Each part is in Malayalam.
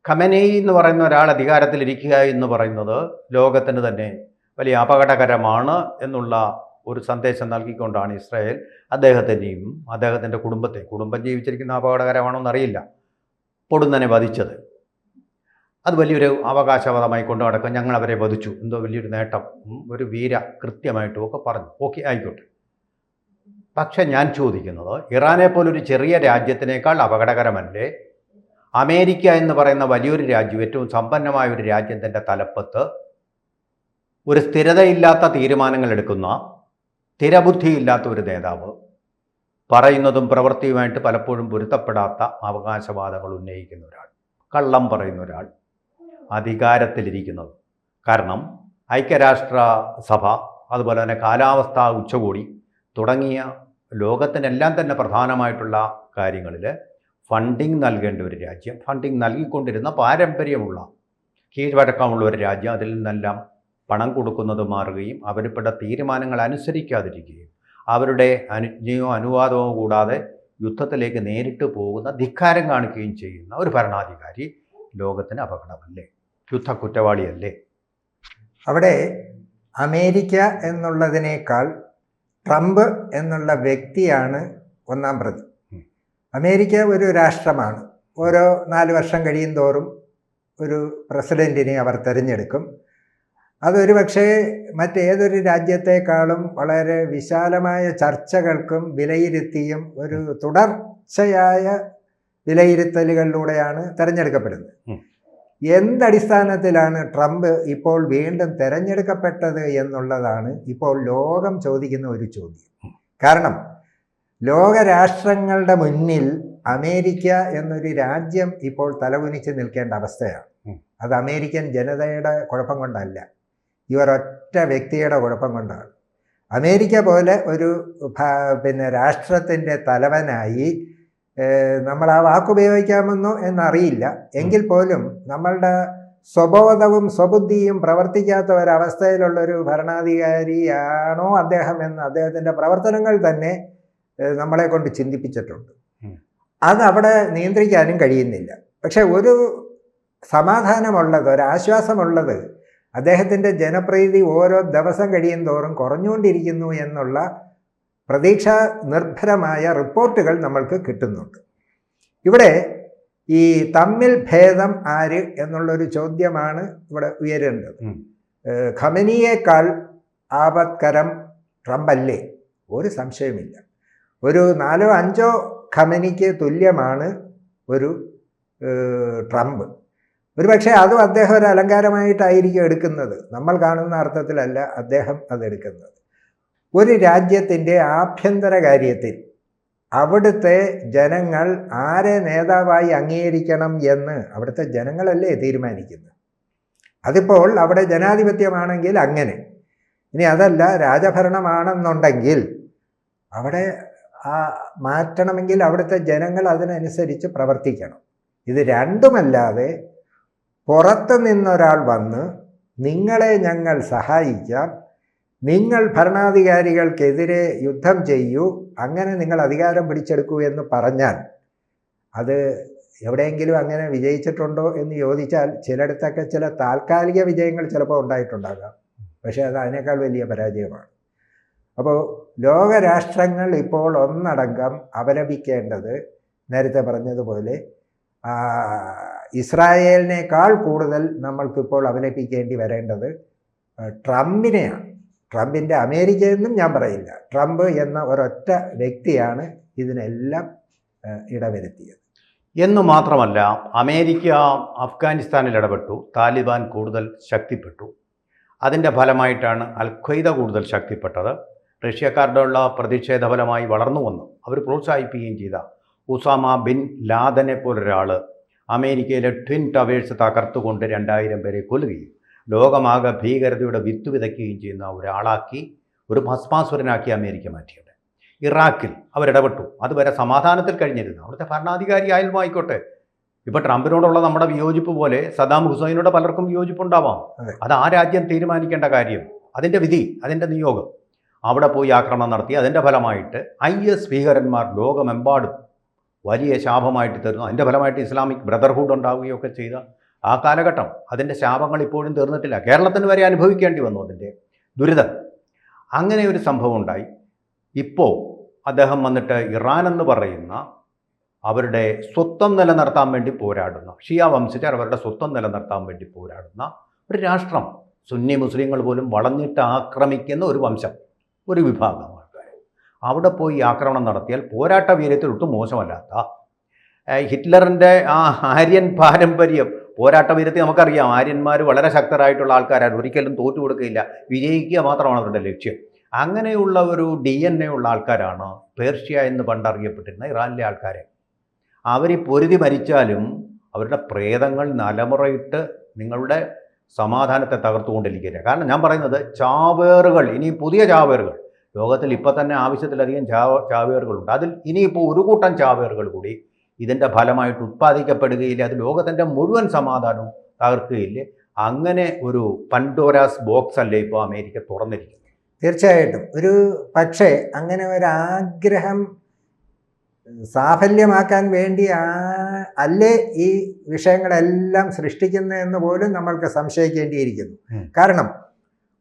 ഖമനേയി എന്ന് പറയുന്ന ഒരാൾ അധികാരത്തിലിരിക്കുക എന്ന് പറയുന്നത് ലോകത്തിന് തന്നെ വലിയ അപകടകരമാണ് എന്നുള്ള ഒരു സന്ദേശം നൽകിക്കൊണ്ടാണ് ഇസ്രായേൽ അദ്ദേഹത്തിൻ്റെയും അദ്ദേഹത്തിൻ്റെ കുടുംബം ജീവിച്ചിരിക്കുന്ന അപകടകരമാണോ എന്നറിയില്ല, പൊടുന്നനെ വധിച്ചത്. അത് വലിയൊരു അവകാശവാദമായി കൊണ്ടു നടക്കും. ഞങ്ങൾ അവരെ വധിച്ചു, എന്തോ വലിയൊരു നേട്ടം, ഒരു വീര കൃത്യമായിട്ടും ഒക്കെ പറഞ്ഞു. ഓക്കെ, ആയിക്കോട്ടെ. പക്ഷെ ഞാൻ ചോദിക്കുന്നത്, ഇറാനെ പോലൊരു ചെറിയ രാജ്യത്തിനേക്കാൾ അപകടകരമല്ലേ അമേരിക്ക എന്ന് പറയുന്ന വലിയൊരു രാജ്യം, ഏറ്റവും സമ്പന്നമായ ഒരു രാജ്യത്തിൻ്റെ തലപ്പത്ത് ഒരു സ്ഥിരതയില്ലാത്ത തീരുമാനങ്ങൾ എടുക്കുന്ന, സ്ഥിരബുദ്ധിയില്ലാത്ത ഒരു നേതാവ്, പറയുന്നതും പ്രവൃത്തിയുമായിട്ട് പലപ്പോഴും പൊരുത്തപ്പെടാത്ത അവകാശവാദങ്ങൾ ഉന്നയിക്കുന്ന ഒരാൾ, കള്ളം പറയുന്ന ഒരാൾ അധികാരത്തിലിരിക്കുന്നത്. കാരണം ഐക്യരാഷ്ട്ര സഭ, അതുപോലെ തന്നെ കാലാവസ്ഥാ ഉച്ചകോടി തുടങ്ങിയ ലോകത്തിനെല്ലാം തന്നെ പ്രധാനമായിട്ടുള്ള കാര്യങ്ങളിൽ ഫണ്ടിങ് നൽകേണ്ട ഒരു രാജ്യം, ഫണ്ടിങ് നൽകിക്കൊണ്ടിരുന്ന പാരമ്പര്യമുള്ള കീഴ്വഴക്കമുള്ള ഒരു രാജ്യം അതിൽ നിന്നെല്ലാം പണം കൊടുക്കുന്നത് മാറുകയും അവരിപ്പെട്ട തീരുമാനങ്ങൾ അനുസരിക്കാതിരിക്കുകയും അവരുടെ അനുജ്ഞയോ അനുവാദമോ കൂടാതെ യുദ്ധത്തിലേക്ക് നേരിട്ട് പോകുന്ന ധിക്കാരം കാണിക്കുകയും ചെയ്യുന്ന ഒരു ഭരണാധികാരി ലോകത്തിന് അപകടമല്ലേ, യുദ്ധ കുറ്റവാളിയല്ലേ? അവിടെ അമേരിക്ക എന്നുള്ളതിനേക്കാൾ ട്രംപ് എന്നുള്ള വ്യക്തിയാണ് ഒന്നാം പ്രതി. അമേരിക്ക ഒരു രാഷ്ട്രമാണ്. ഓരോ 4 വർഷം കഴിയും തോറും ഒരു പ്രസിഡൻറ്റിനെ അവർ തിരഞ്ഞെടുക്കും. അതൊരു പക്ഷേ മറ്റേതൊരു രാജ്യത്തെക്കാളും വളരെ വിശാലമായ ചർച്ചകൾക്കും വിലയിരുത്തിയും ഒരു തുടർച്ചയായ വിലയിരുത്തലുകളിലൂടെയാണ് തിരഞ്ഞെടുക്കപ്പെടുന്നത്. എന്തടിസ്ഥാനത്തിലാണ് ട്രംപ് ഇപ്പോൾ വീണ്ടും തിരഞ്ഞെടുക്കപ്പെട്ടത് എന്നുള്ളതാണ് ഇപ്പോൾ ലോകം ചോദിക്കുന്ന ഒരു ചോദ്യം. കാരണം ലോകരാഷ്ട്രങ്ങളുടെ മുന്നിൽ അമേരിക്ക എന്നൊരു രാജ്യം ഇപ്പോൾ തലകുനിച്ച് നിൽക്കേണ്ട അവസ്ഥയാണ്. അത് അമേരിക്കൻ ജനതയുടെ കുഴപ്പം കൊണ്ടല്ല, ഇവർ ഒറ്റ വ്യക്തിയുടെ കുഴപ്പം കൊണ്ടാണ്. അമേരിക്ക പോലെ ഒരു രാഷ്ട്രത്തിൻ്റെ തലവനായി നമ്മൾ ആ വാക്കുപയോഗിക്കാമെന്നോ എന്നറിയില്ല, എങ്കിൽ പോലും നമ്മളുടെ സ്വബോധവും സ്വബുദ്ധിയും പ്രവർത്തിക്കാത്ത ഒരവസ്ഥയിലുള്ളൊരു ഭരണാധികാരിയാണോ അദ്ദേഹം എന്ന് അദ്ദേഹത്തിൻ്റെ പ്രവർത്തനങ്ങൾ തന്നെ നമ്മളെ കൊണ്ട് ചിന്തിപ്പിച്ചിട്ടുണ്ട്. അതവിടെ നിയന്ത്രിക്കാനും കഴിയുന്നില്ല. പക്ഷെ ഒരു സമാധാനമുള്ളത്, ഒരാശ്വാസമുള്ളത്, അദ്ദേഹത്തിൻ്റെ ജനപ്രീതി ഓരോ ദിവസം കഴിയും തോറും കുറഞ്ഞുകൊണ്ടിരിക്കുന്നു എന്നുള്ള പ്രതീക്ഷാ നിർഭരമായ റിപ്പോർട്ടുകൾ നമ്മൾക്ക് കിട്ടുന്നുണ്ട്. ഇവിടെ ഈ തമ്മിൽ ഭേദം ആര് എന്നുള്ളൊരു ചോദ്യമാണ് ഇവിടെ ഉയരേണ്ടത്. ഖമനിയേക്കാൾ ആപത്കരം ട്രംപല്ലേ? ഒരു സംശയമില്ല. ഒരു 4-5 ഖമനിക്ക് തുല്യമാണ് ഒരു ട്രംപ്. ഒരു പക്ഷേ അതും അദ്ദേഹം ഒരു അലങ്കാരമായിട്ടായിരിക്കും എടുക്കുന്നത്, നമ്മൾ കാണുന്ന അർത്ഥത്തിലല്ല അദ്ദേഹം അതെടുക്കുന്നത്. ഒരു രാജ്യത്തിൻ്റെ ആഭ്യന്തര കാര്യത്തിൽ അവിടുത്തെ ജനങ്ങൾ ആരെ നേതാവായി അംഗീകരിക്കണം എന്ന് അവിടുത്തെ ജനങ്ങളല്ലേ തീരുമാനിക്കുന്നത്. അതിപ്പോൾ അവിടെ ജനാധിപത്യമാണെങ്കിൽ അങ്ങനെ, ഇനി അതല്ല രാജഭരണമാണെന്നുണ്ടെങ്കിൽ അവിടെ മാറ്റണമെങ്കിൽ അവിടുത്തെ ജനങ്ങൾ അതിനനുസരിച്ച് പ്രവർത്തിക്കണം. ഇത് രണ്ടുമല്ലാതെ പുറത്ത് നിന്നൊരാൾ വന്ന് നിങ്ങളെ ഞങ്ങൾ സഹായിക്കാം, നിങ്ങൾ ഭരണാധികാരികൾക്കെതിരെ യുദ്ധം ചെയ്യൂ, അങ്ങനെ നിങ്ങൾ അധികാരം പിടിച്ചെടുക്കൂ എന്ന് പറഞ്ഞാൽ അത് എവിടെയെങ്കിലും അങ്ങനെ വിജയിച്ചിട്ടുണ്ടോ എന്ന് ചോദിച്ചാൽ ചിലയിടത്തൊക്കെ ചില താൽക്കാലിക വിജയങ്ങൾ ചിലപ്പോൾ ഉണ്ടായിട്ടുണ്ടാകാം, പക്ഷേ അത് അതിനേക്കാൾ വലിയ പരാജയമാണ്. അപ്പോൾ ലോകരാഷ്ട്രങ്ങൾ ഇപ്പോൾ ഒന്നടങ്കം അപലപിക്കേണ്ടത്, നേരത്തെ പറഞ്ഞതുപോലെ ഇസ്രായേലിനേക്കാൾ കൂടുതൽ നമ്മൾക്കിപ്പോൾ അപലപിക്കേണ്ടി വരേണ്ടത് ട്രംപിനെയാണ്. ട്രംപിൻ്റെ അമേരിക്കയെന്നും ഞാൻ പറയില്ല, ട്രംപ് എന്ന ഒരൊറ്റ വ്യക്തിയാണ് ഇതിനെല്ലാം ഇടവരുത്തിയത്. എന്നു മാത്രമല്ല, അമേരിക്ക അഫ്ഗാനിസ്ഥാനിൽ ഇടപെട്ടു, താലിബാൻ കൂടുതൽ ശക്തിപ്പെട്ടു. അതിൻ്റെ ഫലമായിട്ടാണ് അൽ ഖ്വയ്ദ കൂടുതൽ ശക്തിപ്പെട്ടത്. റഷ്യക്കാരുടെയുള്ള പ്രതിഷേധ ഫലമായി വളർന്നു വന്നു അവർ പ്രോത്സാഹിപ്പിക്കുകയും ചെയ്ത ഉസാമ ബിൻ ലാദനെ പോലൊരാൾ അമേരിക്കയിലെ ട്വിൻ ടവേഴ്സ് തകർത്തുകൊണ്ട് 2000 പേരെ കൊല്ലുകയും ലോകമാകെ ഭീകരതയുടെ വിത്ത് വിതയ്ക്കുകയും ചെയ്യുന്ന ഒരാളാക്കി, ഒരു ഭസ്മാസുരനാക്കി അമേരിക്ക മാറ്റിയത്. ഇറാഖിൽ അവരിടപെട്ടു, അതുവരെ സമാധാനത്തിൽ കഴിഞ്ഞിരുന്നു അവിടുത്തെ ഭരണാധികാരി ആയാലും ആയിക്കോട്ടെ. ഇപ്പോൾ ട്രംപിനോടുള്ള നമ്മുടെ വിയോജിപ്പ് പോലെ സദാം ഹുസൈനോട് പലർക്കും വിയോജിപ്പുണ്ടാവാം. അത് ആ രാജ്യം തീരുമാനിക്കേണ്ട കാര്യം, അതിൻ്റെ വിധി, അതിൻ്റെ നിയോഗം. അവിടെ പോയി ആക്രമണം നടത്തി, അതിൻ്റെ ഫലമായിട്ട് IS ഭീകരന്മാർ ലോകമെമ്പാടും വലിയ ശാപമായിട്ട് തീർന്നു. അതിൻ്റെ ഫലമായിട്ട് ഇസ്ലാമിക് ബ്രദർഹുഡ് ഉണ്ടാവുകയൊക്കെ ചെയ്ത ആ കാലഘട്ടം, അതിൻ്റെ ശാപങ്ങൾ ഇപ്പോഴും തീർന്നിട്ടില്ല. കേരളത്തിന് വരെ അനുഭവിക്കേണ്ടി വന്നു അതിൻ്റെ ദുരിതം. അങ്ങനെ ഒരു സംഭവം ഉണ്ടായി. ഇപ്പോൾ അദ്ദേഹം വന്നിട്ട് ഇറാൻ എന്ന് പറയുന്ന അവരുടെ സ്വത്വം നിലനിർത്താൻ വേണ്ടി പോരാടുന്ന, ഷിയ വംശജർ അവരുടെ സ്വത്വം നിലനിർത്താൻ വേണ്ടി പോരാടുന്ന ഒരു രാഷ്ട്രം, സുന്നി മുസ്ലിങ്ങൾ പോലും വളഞ്ഞിട്ട് ആക്രമിക്കുന്ന ഒരു വംശം, ഒരു വിഭാഗം ആൾക്കാർ അവിടെ പോയി ആക്രമണം നടത്തിയാൽ പോരാട്ട വീര്യത്തിൽ ഒട്ടും മോശമല്ലാത്ത ഹിറ്റ്ലറിൻ്റെ ആ ആര്യൻ പാരമ്പര്യം, പോരാട്ട വീര്യത്തിൽ നമുക്കറിയാം ആര്യന്മാർ വളരെ ശക്തരായിട്ടുള്ള ആൾക്കാരാണ്, ഒരിക്കലും തോറ്റു കൊടുക്കുകയില്ല, വിജയിക്കുക മാത്രമാണ് അവരുടെ ലക്ഷ്യം. അങ്ങനെയുള്ള ഒരു DNA ഉള്ള ആൾക്കാരാണ് പേർഷ്യ എന്ന് പണ്ടറിയപ്പെട്ടിരുന്ന ഇറാനിലെ ആൾക്കാരെ. അവർ പൊരുതി മരിച്ചാലും അവരുടെ പ്രേതങ്ങൾ തലമുറയിട്ട് നിങ്ങളുടെ സമാധാനത്തെ തകർത്തുകൊണ്ടിരിക്കില്ല. കാരണം ഞാൻ പറയുന്നത് ചാവേറുകൾ, ഇനി പുതിയ ചാവേറുകൾ ലോകത്തിൽ ഇപ്പോൾ തന്നെ ആവശ്യത്തിലധികം ചാവേറുകളുണ്ട്. അതിൽ ഇനിയിപ്പോൾ ഒരു കൂട്ടം ചാവേറുകൾ കൂടി ഇതിൻ്റെ ഫലമായിട്ട് ഉത്പാദിക്കപ്പെടുകയില്ല. അത് ലോകത്തിൻ്റെ മുഴുവൻ സമാധാനവും തകർക്കുകയില്ല. അങ്ങനെ ഒരു പൻഡോരാസ് ബോക്സ് അല്ലേ ഇപ്പോൾ അമേരിക്ക തുറന്നിരിക്കുന്നത്. തീർച്ചയായിട്ടും. ഒരു പക്ഷേ അങ്ങനെ ഒരാഗ്രഹം സാഫല്യമാക്കാൻ വേണ്ടി അല്ലേ ഈ വിഷയങ്ങളെല്ലാം സൃഷ്ടിക്കുന്നതെന്ന് പോലും നമ്മൾക്ക് സംശയിക്കേണ്ടിയിരിക്കുന്നു. കാരണം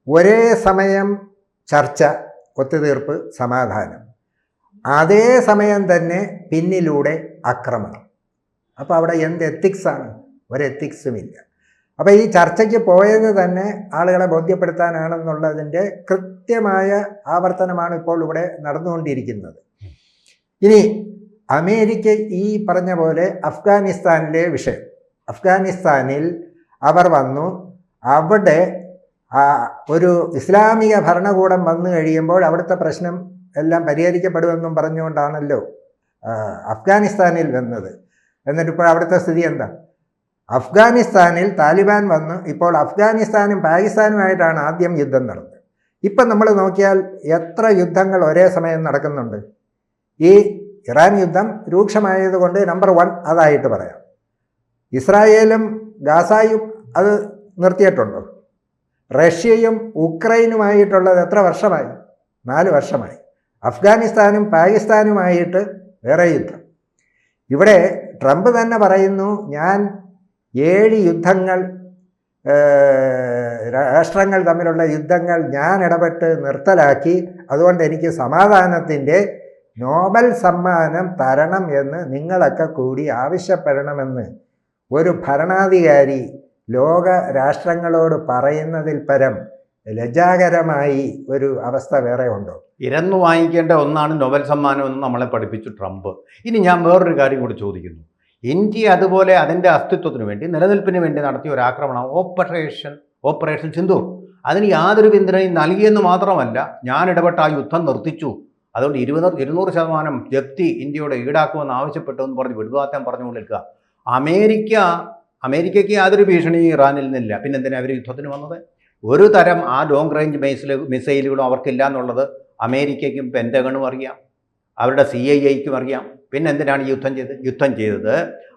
ഒരേ സമയം ചർച്ച, ഒത്തുതീർപ്പ്, സമാധാനം, അതേ സമയം തന്നെ പിന്നിലൂടെ ആക്രമണം. അപ്പോൾ അവിടെ എന്ത് എത്തിക്സാണ്? ഒരു എത്തിക്സുമില്ല. അപ്പോൾ ഈ ചർച്ചയ്ക്ക് പോയത് തന്നെ ആളുകളെ ബോധ്യപ്പെടുത്താനാണെന്നുള്ളതിൻ്റെ കൃത്യമായ ആവർത്തനമാണ് ഇപ്പോൾ ഇവിടെ നടന്നുകൊണ്ടിരിക്കുന്നത്. ഇനി അമേരിക്ക ഈ പറഞ്ഞ പോലെ അഫ്ഗാനിസ്ഥാനിലെ വിഷയം, അഫ്ഗാനിസ്ഥാനിൽ അവർ വന്നു, അവിടെ ഒരു ഇസ്ലാമിക ഭരണകൂടം വന്നു കഴിയുമ്പോൾ അവിടുത്തെ പ്രശ്നം എല്ലാം പരിഹരിക്കപ്പെടുമെന്നും പറഞ്ഞുകൊണ്ടാണല്ലോ അഫ്ഗാനിസ്ഥാനിൽ വന്നത്. എന്നിട്ടിപ്പോൾ അവിടുത്തെ സ്ഥിതി എന്താ? അഫ്ഗാനിസ്ഥാനിൽ താലിബാൻ വന്നു. ഇപ്പോൾ അഫ്ഗാനിസ്ഥാനും പാകിസ്ഥാനുമായിട്ടാണ് ആദ്യം യുദ്ധം നടന്നത്. ഇപ്പം നമ്മൾ നോക്കിയാൽ എത്ര യുദ്ധങ്ങൾ ഒരേ സമയം നടക്കുന്നുണ്ട്. ഈ ഇറാൻ യുദ്ധം രൂക്ഷമായതുകൊണ്ട് നമ്പർ 1 അതായിട്ട് പറയാം. ഇസ്രായേലും ഗാസയും അത് നിർത്തിയിട്ടുണ്ടോ? റഷ്യയും ഉക്രൈനുമായിട്ടുള്ളത് എത്ര വർഷമായി? 4 വർഷമായി. അഫ്ഗാനിസ്ഥാനും പാകിസ്ഥാനുമായിട്ട് വേറെ യുദ്ധം. ഇവിടെ ട്രംപ് തന്നെ പറയുന്നു, ഞാൻ 7 യുദ്ധങ്ങൾ, രാഷ്ട്രങ്ങൾ തമ്മിലുള്ള യുദ്ധങ്ങൾ ഞാൻ ഇടപെട്ട് നിർത്തലാക്കി, അതുകൊണ്ട് എനിക്ക് സമാധാനത്തിൻ്റെ നോബൽ സമ്മാനം തരണം എന്ന് നിങ്ങളൊക്കെ കൂടി ആവശ്യപ്പെടണമെന്ന് ഒരു ഭരണാധികാരി ലോക രാഷ്ട്രങ്ങളോട് പറയുന്നതിൽ പരം ലജ്ജാകരമായി ഒരു അവസ്ഥ വേറെ ഉണ്ടോ? ഇരന്നു വാങ്ങിക്കേണ്ട ഒന്നാണ് നോബൽ സമ്മാനം എന്ന് നമ്മളെ പഠിപ്പിച്ചു ട്രംപ്. ഇനി ഞാൻ വേറൊരു കാര്യം കൂടി ചോദിക്കുന്നു. ഇന്ത്യ അതുപോലെ അതിൻ്റെ അസ്തിത്വത്തിന് വേണ്ടി, നിലനിൽപ്പിന് വേണ്ടി നടത്തിയ ഒരു ആക്രമണം ഓപ്പറേഷൻ സിന്ദൂർ, അതിന് യാതൊരു പിന്തുണയും നൽകിയെന്ന് മാത്രമല്ല, ഞാൻ ഇടപെട്ട ആ യുദ്ധം നിർത്തിച്ചു, അതുകൊണ്ട് 200% ജപ്തി ഇന്ത്യയോട് ഈടാക്കുമെന്ന് ആവശ്യപ്പെട്ടു എന്ന് പറഞ്ഞ് വിടുവാത്താൻ പറഞ്ഞുകൊണ്ടിരിക്കുക. അമേരിക്കയ്ക്ക് യാതൊരു ഭീഷണിയും ഇറാനിൽ നിന്നില്ല. പിന്നെ എന്തിനാണ് അവർ യുദ്ധത്തിന് വന്നത്? ഒരു തരം ആ ലോങ് റേഞ്ച് മിസൈലുകളും അവർക്കില്ല എന്നുള്ളത് അമേരിക്കയ്ക്കും പെൻറ്റഗണും അറിയാം, അവരുടെ CIA-ക്കും അറിയാം. പിന്നെ എന്തിനാണ് യുദ്ധം ചെയ്തത്?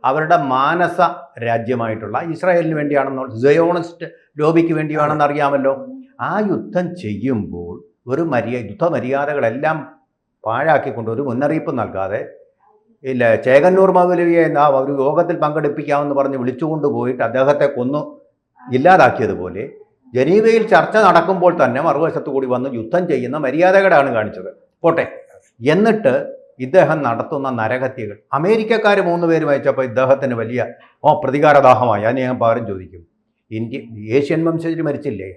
അവരുടെ മാനസ രാജ്യമായിട്ടുള്ള ഇസ്രായേലിന് വേണ്ടിയാണെന്നോ സയോണിസ്റ്റ് ലോബിക്ക് വേണ്ടിയാണെന്ന് അറിയാമല്ലോ. ആ യുദ്ധം ചെയ്യുമ്പോൾ ഒരു യുദ്ധമര്യാദകളെല്ലാം പാഴാക്കിക്കൊണ്ട് ഒരു മുന്നറിയിപ്പ് നൽകാതെ, ഇല്ല ചേകന്നൂർ മൗലവിയെ ഒരു യോഗത്തിൽ പങ്കെടുപ്പിക്കാമെന്ന് പറഞ്ഞ് വിളിച്ചുകൊണ്ട് പോയിട്ട് അദ്ദേഹത്തെ കൊന്നു ഇല്ലാതാക്കിയതുപോലെ ജനീവയിൽ ചർച്ച നടക്കുമ്പോൾ തന്നെ മറുവശത്തു കൂടി വന്ന് യുദ്ധം ചെയ്യുന്ന മര്യാദകളാണ് കാണിച്ചത്. പോട്ടെ, എന്നിട്ട് ഇദ്ദേഹം നടത്തുന്ന നരഹത്യകൾ അമേരിക്കക്കാർ 3 പേര് വായിച്ചപ്പോൾ ഇദ്ദേഹത്തിന് വലിയ പ്രതികാരദാഹമായി. അതിന് ഞാൻ പകരം ചോദിക്കും, ഏഷ്യൻ വംശജർ മരിച്ചില്ലേ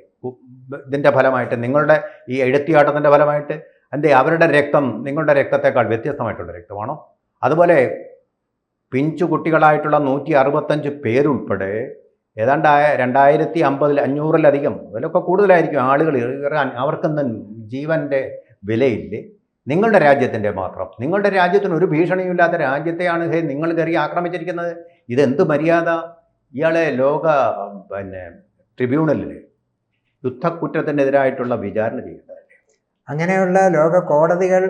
ഇതിൻ്റെ ഫലമായിട്ട്? നിങ്ങളുടെ ഈ എഴുത്തിയാട്ടത്തിൻ്റെ ഫലമായിട്ട് അവരുടെ രക്തം നിങ്ങളുടെ രക്തത്തെക്കാൾ വ്യത്യസ്തമായിട്ടുള്ള രക്തമാണോ? അതുപോലെ പിഞ്ചു കുട്ടികളായിട്ടുള്ള 165 പേരുൾപ്പെടെ ഏതാണ്ട് 2050 500-ലധികം, അതിലൊക്കെ കൂടുതലായിരിക്കും ആളുകൾ ഇറാൻ, അവർക്കൊന്നും ജീവൻ്റെ വിലയില്ലേ? നിങ്ങളുടെ രാജ്യത്തിൻ്റെ മാത്രം, നിങ്ങളുടെ രാജ്യത്തിന് ഒരു ഭീഷണിയില്ലാത്ത രാജ്യത്തെയാണ് നിങ്ങൾ കയറി ആക്രമിച്ചിരിക്കുന്നത്. ഇതെന്ത് മര്യാദ? ഇയാളെ ലോക ട്രിബ്യൂണലിൽ യുദ്ധക്കുറ്റത്തിനെതിരായിട്ടുള്ള വിചാരണ ചെയ്യുന്നത്. അങ്ങനെയുള്ള ലോക കോടതികൾ,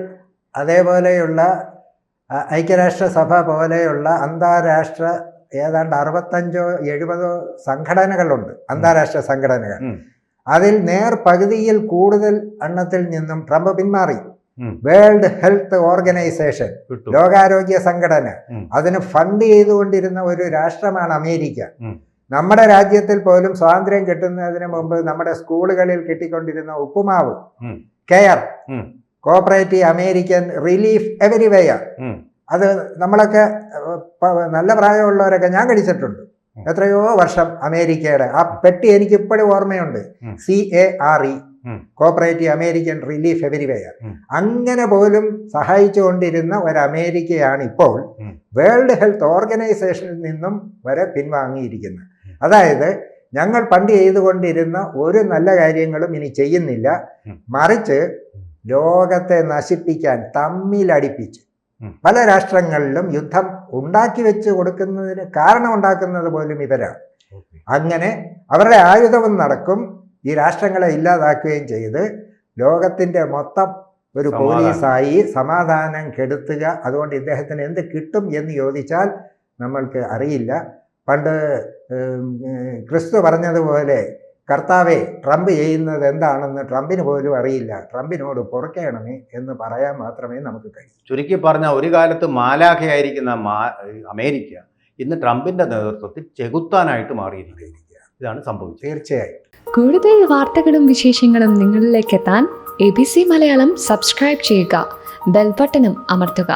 അതേപോലെയുള്ള ഐക്യരാഷ്ട്രസഭ പോലെയുള്ള അന്താരാഷ്ട്ര ഏതാണ്ട് 65-70 സംഘടനകളുണ്ട്, അന്താരാഷ്ട്ര സംഘടനകൾ. അതിൽ പകുതിയിൽ കൂടുതൽ എണ്ണത്തിൽ നിന്നും ട്രംപ് പിന്മാറി. വേൾഡ് ഹെൽത്ത് ഓർഗനൈസേഷൻ, കിട്ടും. ലോകാരോഗ്യ സംഘടന, ഉം. അതിന് ഫണ്ട് ചെയ്തുകൊണ്ടിരുന്ന ഒരു രാഷ്ട്രമാണ് അമേരിക്ക. നമ്മുടെ രാജ്യത്തിൽ പോലും സ്വാതന്ത്ര്യം കിട്ടുന്നതിന് മുമ്പ് നമ്മുടെ സ്കൂളുകളിൽ കിട്ടിക്കൊണ്ടിരുന്ന ഉപ്പുമാവ്, CARE, cooperative American relief everywhere, അത് നമ്മളൊക്കെ നല്ല പ്രായമുള്ളവരൊക്കെ ഞാൻ കഴിച്ചിട്ടുണ്ട്. എത്രയോ വർഷം അമേരിക്കയുടെ ആ പെട്ടി എനിക്ക് ഇപ്പോഴും ഓർമ്മയുണ്ട്. CARE, cooperative American relief everywhere. അങ്ങനെ പോലും സഹായിച്ചുകൊണ്ടിരുന്ന ഒരു അമേരിക്കയാണ് ഇപ്പോൾ വേൾഡ് ഹെൽത്ത് ഓർഗനൈസേഷനിൽ നിന്നും വരെ പിൻവാങ്ങിയിരിക്കുന്നത്. അതായത് ഞങ്ങൾ പണ്ട് ചെയ്തുകൊണ്ടിരുന്ന ഒരു നല്ല കാര്യങ്ങളും ഇനി ചെയ്യുന്നില്ല, മറിച്ച് ലോകത്തെ നശിപ്പിക്കാൻ തമ്മിലടിപ്പിച്ച് പല രാഷ്ട്രങ്ങളിലും യുദ്ധം ഉണ്ടാക്കി വെച്ച് കൊടുക്കുന്നതിന് കാരണം ഉണ്ടാക്കുന്നത് പോലും ഇവരാണ്. അങ്ങനെ അവരുടെ ആയുധവും നടക്കും, ഈ രാഷ്ട്രങ്ങളെ ഇല്ലാതാക്കുകയും ചെയ്ത് ലോകത്തിൻ്റെ മൊത്തം ഒരു പോലീസായി സമാധാനം കെടുത്തുക. അതുകൊണ്ട് ഇദ്ദേഹത്തിന് എന്ത് കിട്ടും എന്ന് ചോദിച്ചാൽ നമ്മൾക്ക് അറിയില്ല. പണ്ട് ക്രിസ്തു പറഞ്ഞതുപോലെ, കർത്താവെ ട്രംപ് ചെയ്യുന്നത് എന്താണെന്ന് ട്രംപിന് പോലും അറിയില്ല, ട്രംപിനോട് പൊറുക്കേണമേ എന്ന് പറയാൻ മാത്രമേ നമുക്ക് കഴിയൂ. ചുരുക്കി പറഞ്ഞ, ഒരു കാലത്ത് മാലാഖയായിരിക്കുന്ന അമേരിക്ക ഇന്ന് ട്രംപിന്റെ നേതൃത്വത്തിൽ ചെകുത്താനായിട്ട് മാറിയിരിക്കുകയാണ്. ഇതാണ് സംഭവിച്ചത്. തീർച്ചയായും. കൂടുതൽ വാർത്തകളും വിശേഷങ്ങളും നിങ്ങളിലേക്ക് എത്താൻ ABC മലയാളം സബ്സ്ക്രൈബ് ചെയ്യുക, ബെൽ ബട്ടണും അമർത്തുക.